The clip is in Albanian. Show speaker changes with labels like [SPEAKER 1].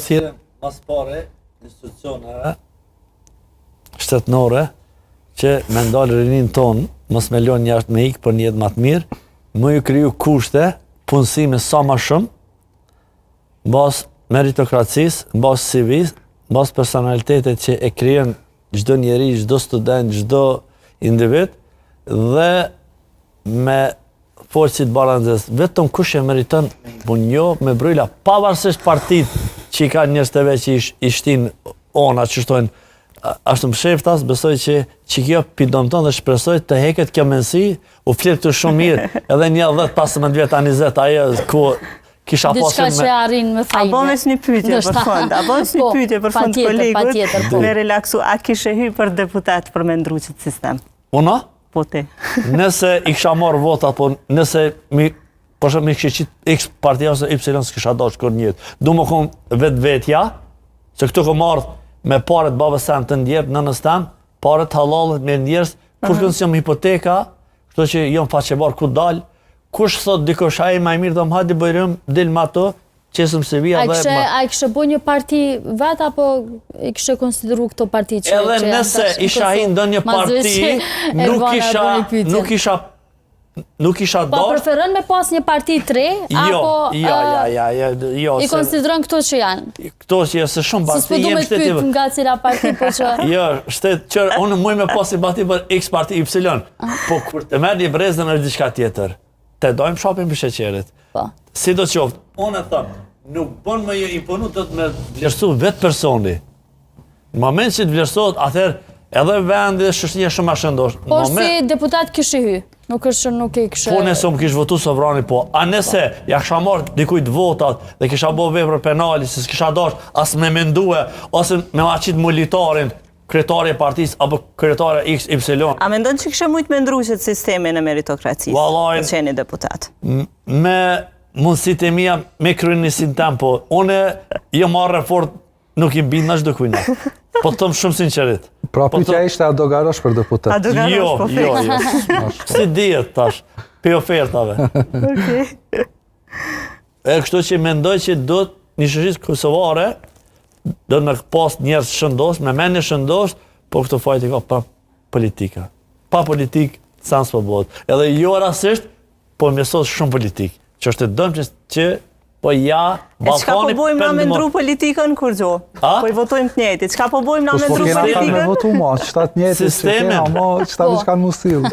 [SPEAKER 1] thirrën mas pare institucioneve shtetënore që me ndalë rinin tonë, mos me lënë jashtë me ikë për një jetë më të mirë, më ju kriju kushte, punësime sa më shumë, mbas meritokracisë, mbas civis, mbas personalitetet që e krijon çdo njeri, çdo student, çdo individ dhe me forcit balances. Vetëm kush e meriton punjo me bryla, pavarësisht partitë që i ka njerëz të veç që i shtin ona që shtojnë ashtu më sheftas, besoj që kjo pidon tonë dhe shpresoj të heket kjo mendësi, u flet këtu shumë mirë, edhe një 10-15 vjet tani 20 ajo ku kisha pasur
[SPEAKER 2] që arrin me fajin.
[SPEAKER 3] A bëmes një pyetje për fund, kolegut, me relaksu, a kishe hy për deputat për me ndru qëtë sistem?
[SPEAKER 1] Una?
[SPEAKER 3] Po ti.
[SPEAKER 1] Nëse i kisha marrë vota, po nëse mi kishe qitë X partia ose Y s'kisha dash kur njët. Du më konë vetja, që këtu ko marrë me paret babës tem të ndjerë, nënës tem, paret halalët me ndjerës, kur kënë si jam hipoteka, këto që jam faqebar ku dalë, kush thot dikush ai më mirë do më hadi bëjrëm, del me ato, qesëm se vija dhe...
[SPEAKER 2] A i kështë bo një parti vetë, apo i kështë konsideru këto parti që...
[SPEAKER 1] Edhe nëse isha hi ndo një parti, nuk isha
[SPEAKER 2] Po preferën me pas një parti 3, apo i konsiderën këto që janë?
[SPEAKER 1] Këto që jesë shumë parti,
[SPEAKER 2] jem shtetiv... Si s'po du me të pytë nga cila parti, po që...
[SPEAKER 1] Jo, shtet që unë muj me pas një parti për X parti Y, po kur të merë një brezën është diçka tjetër. Te dojmë shopin për sheqerit. Si do qoftë, unë e thëmë, nuk bon me imponu të me vlerësu vetë personi. Në moment që të vlerësot, atëherë edhe vendi dhe shështinja shumë a shëndosh.
[SPEAKER 2] Po si deputat kishë hy, nuk është nuk i kishë...
[SPEAKER 1] Po nëse më kishë votu sovrani, po. A nëse ja kisha marrë dikujt votat dhe kisha bo vepër penali, se s'kisha dash as me mendue, ose me maqit militarin, kryetari e partisë, apo kryetari XY.
[SPEAKER 3] A mendon që kështë mujtë me ndryshet sistemin e meritokracisë, për qeni deputat?
[SPEAKER 1] Me mundësit e mija, me kryenisin tem, po. Une, jo marrë fort, nuk i bind në çdo kujna. Po të tëmë shumë sinqerit.
[SPEAKER 4] Pra pyetja ishte a do garosh për deputet?
[SPEAKER 3] A do garosh, po fekë.
[SPEAKER 1] Jo. Si dihet tash, pe ofertave. E kështu që mendoj që do të një shoqëri kosovare, do të me pas njerëz shëndos, me mendje shëndos, po këto fajti ka pa politika. Pa politik, sans po bëhet. Edhe jo rasisht, po mësot shumë politik. Që është e dëmshme që po ja,
[SPEAKER 3] Balkani... E qka po bojmë na me ndru politikën, kur gjo? Po i votojmë të njëjtit. Qka po bojmë na me ndru politikën?
[SPEAKER 4] Po s'po kena me votu ma, qëta të njëjtit që kena ma, qëta vishkan musil.